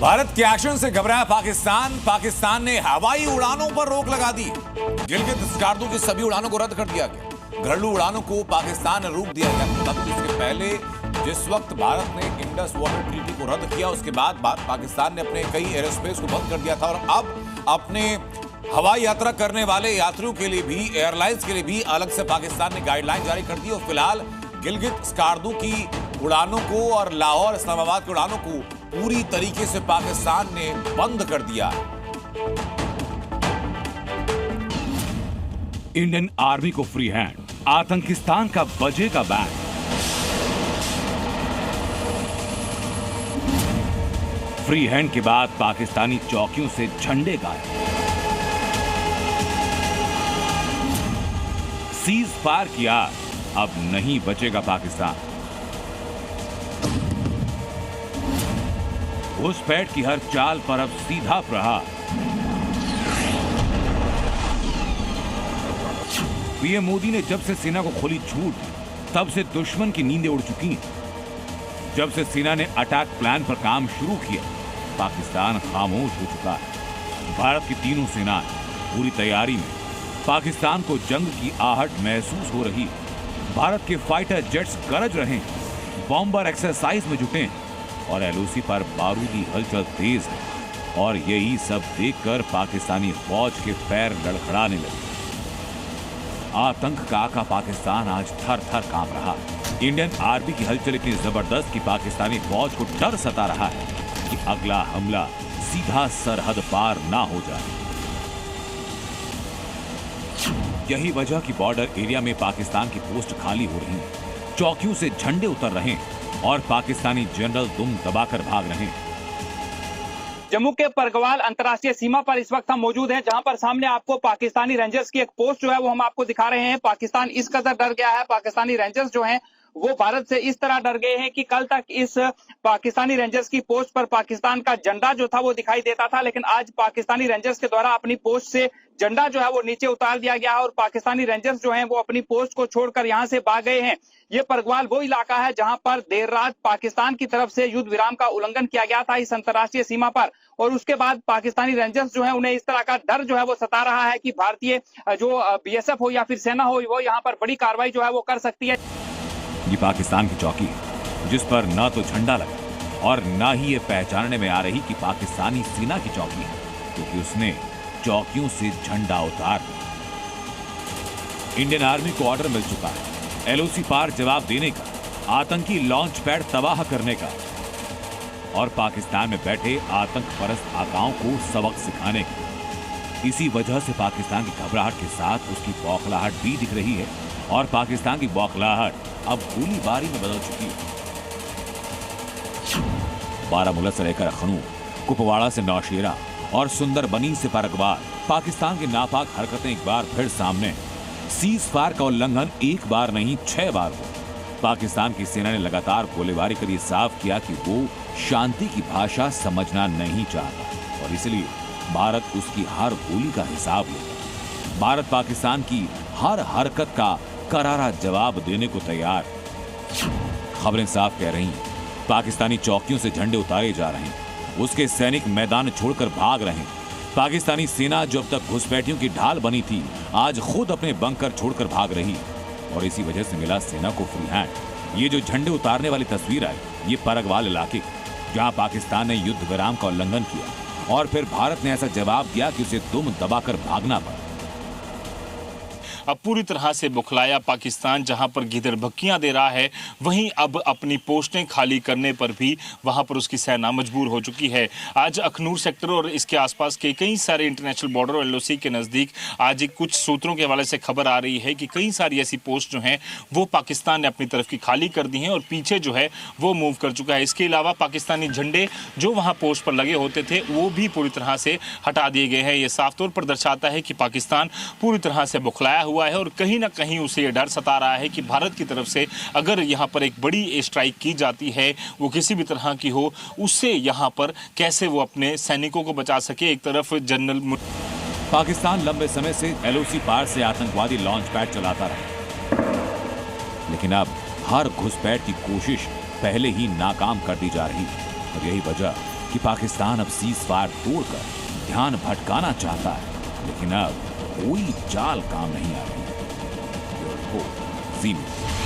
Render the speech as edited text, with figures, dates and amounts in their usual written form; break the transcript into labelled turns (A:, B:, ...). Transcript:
A: भारत के एक्शन से घबराया पाकिस्तान ने हवाई उड़ानों पर रोक लगा दी। गिलगित स्कार्दू की सभी उड़ानों को रद्द कर दिया गया। घरेलू उड़ानों को पाकिस्तान ने रोक दिया गया। तब इसके पहले जिस वक्त भारत ने इंडस वाटर ट्रीटी को रद्द किया, उसके बाद पाकिस्तान ने अपने कई एयरस्पेस को बंद कर दिया था और अब अपने हवाई यात्रा करने वाले यात्रियों के लिए भी, एयरलाइंस के लिए भी अलग से पाकिस्तान ने गाइडलाइन जारी कर दी और फिलहाल गिलगित स्कार्दू की उड़ानों को और लाहौर इस्लामाबाद की उड़ानों को पूरी तरीके से पाकिस्तान ने बंद कर दिया।
B: इंडियन आर्मी को फ्री हैंड, आतंकिस्तान का बजेगा बैन। फ्री हैंड के बाद पाकिस्तानी चौकियों से झंडे गायब। सीज फायर किया, अब नहीं बचेगा पाकिस्तान। घुसपैठ की हर चाल पर अब सीधा प्रहार। पीएम मोदी ने जब से सेना को खोली छूट, तब से दुश्मन की नींदें उड़ चुकी हैं। जब से सेना ने अटैक प्लान पर काम शुरू किया, पाकिस्तान खामोश हो चुका है। भारत की तीनों सेनाएं पूरी तैयारी में। पाकिस्तान को जंग की आहट महसूस हो रही है। भारत के फाइटर जेट्स गरज रहे हैं, बॉम्बर एक्सरसाइज में जुटे हैं और एलओसी पर बारूदी हलचल तेज है। और यही सब देखकर पाकिस्तानी फौज के पैर लड़खड़ाने लगे। आतंक का आका पाकिस्तान आज थर थर कांप रहा। इंडियन आर्मी की हलचल इतनी जबरदस्त कि पाकिस्तानी फौज को डर सता रहा है कि अगला हमला सीधा सरहद पार ना हो जाए। यही वजह कि बॉर्डर एरिया में पाकिस्तान की पोस्ट खाली हो रही है, चौकियों से झंडे उतर रहे हैं और पाकिस्तानी जनरल दुम दबाकर भाग रहे हैं।
C: जम्मू के परगवाल अंतर्राष्ट्रीय सीमा पर इस वक्त हम मौजूद हैं, जहां पर सामने आपको पाकिस्तानी रेंजर्स की एक पोस्ट जो है वो हम आपको दिखा रहे हैं। पाकिस्तान इस कदर डर गया है, पाकिस्तानी रेंजर्स जो हैं वो भारत से इस तरह डर गए हैं कि कल तक इस पाकिस्तानी रेंजर्स की पोस्ट पर पाकिस्तान का झंडा जो था वो दिखाई देता था, लेकिन आज पाकिस्तानी रेंजर्स के द्वारा अपनी पोस्ट से झंडा जो है वो नीचे उतार दिया गया है और पाकिस्तानी रेंजर्स जो हैं वो अपनी पोस्ट को छोड़कर यहां से भाग गए हैं। ये परगवाल वो इलाका है जहां पर देर रात पाकिस्तान की तरफ से युद्ध विराम का उल्लंघन किया गया था इस अंतर्राष्ट्रीय सीमा पर, और उसके बाद पाकिस्तानी रेंजर्स जो है उन्हें इस तरह का डर जो है वो सता रहा है कि भारतीय जो बीएसएफ हो या फिर सेना हो वो यहाँ पर बड़ी कार्रवाई जो है वो कर सकती है।
B: ये पाकिस्तान की चौकी है जिस पर ना तो झंडा लगा और ना ही ये पहचानने में आ रही कि पाकिस्तानी सेना की चौकी है, क्योंकि उसने चौकियों से झंडा उतार दिया। इंडियन आर्मी को ऑर्डर मिल चुका है एलओसी पार जवाब देने का, आतंकी लॉन्च पैड तबाह करने का और पाकिस्तान में बैठे आतंक परस्त आकाओं को सबक सिखाने का। इसी वजह से पाकिस्तान की घबराहट के साथ उसकी बौखलाहट भी दिख रही है और पाकिस्तान की बौखलाहट अब गोलीबारी में बदल चुकी है। बारामूला से लेकर अखनूर, कुपवाड़ा से नौशेरा और सुंदरबनी से परगवाल, पाकिस्तान की नापाक हरकतें एक बार फिर सामने। सीज फायर का उल्लंघन एक बार नहीं 6 बार हुआ। पाकिस्तान की सेना ने लगातार गोलीबारी कर साफ किया कि वो शांति की भाषा समझना नहीं चाहता और इसलिए भारत उसकी हर गोली का हिसाब लेगा। भारत पाकिस्तान की हर हरकत का करारा जवाब देने को तैयार। खबरें साफ कह रही हैं, पाकिस्तानी चौकियों से झंडे उतारे जा रहे हैं, उसके सैनिक मैदान छोड़कर भाग रहे हैं। पाकिस्तानी सेना जो अब तक घुसपैठियों की ढाल बनी थी, आज खुद अपने बंकर छोड़कर भाग रही और इसी वजह से मिला सेना को फ्री हैंड। ये जो झंडे उतारने वाली तस्वीर आई, ये परगवाल इलाके जहां पाकिस्तान ने युद्ध विराम का उल्लंघन किया और फिर भारत ने ऐसा जवाब दिया कि उसे दुम दबाकर भागना पड़ा।
D: अब पूरी तरह से बुखलाया पाकिस्तान जहां पर गिदरभक्कियां दे रहा है, वहीं अब अपनी पोस्टें खाली करने पर भी वहां पर उसकी सेना मजबूर हो चुकी है। आज अखनूर सेक्टर और इसके आसपास के कई सारे इंटरनेशनल बॉर्डर और एलओसी के नज़दीक आज कुछ सूत्रों के हवाले से खबर आ रही है कि कई सारी ऐसी पोस्ट जो हैं वो पाकिस्तान ने अपनी तरफ की खाली कर दी हैं और पीछे जो है वो मूव कर चुका है। इसके अलावा पाकिस्तानी झंडे जो वहाँ पोस्ट पर लगे होते थे वो भी पूरी तरह से हटा दिए गए हैं। ये साफ तौर पर दर्शाता है कि पाकिस्तान पूरी तरह से बुखलाया हुआ है और कहीं ना कहीं उसे ये डर सता रहा है कि भारत की तरफ से अगर यहाँ पर एक बड़ी स्ट्राइक की जाती है, वो किसी भी तरह की हो, उससे यहाँ पर कैसे वो अपने सैनिकों को बचा सके। एक तरफ जनरल
B: पाकिस्तान लंबे समय से एलओसी पार से आतंकवादी लॉन्च पैड चलाता रहा, लेकिन अब हर घुसपैठ की कोशिश पहले ही नाकाम कर दी जा रही है और यही वजह कि पाकिस्तान अब सीज फायर तोड़कर ध्यान भटकाना चाहता है, लेकिन अब कोई चाल काम नहीं आ रही। ब्यूरो रिपोर्ट, जी न्यूज़।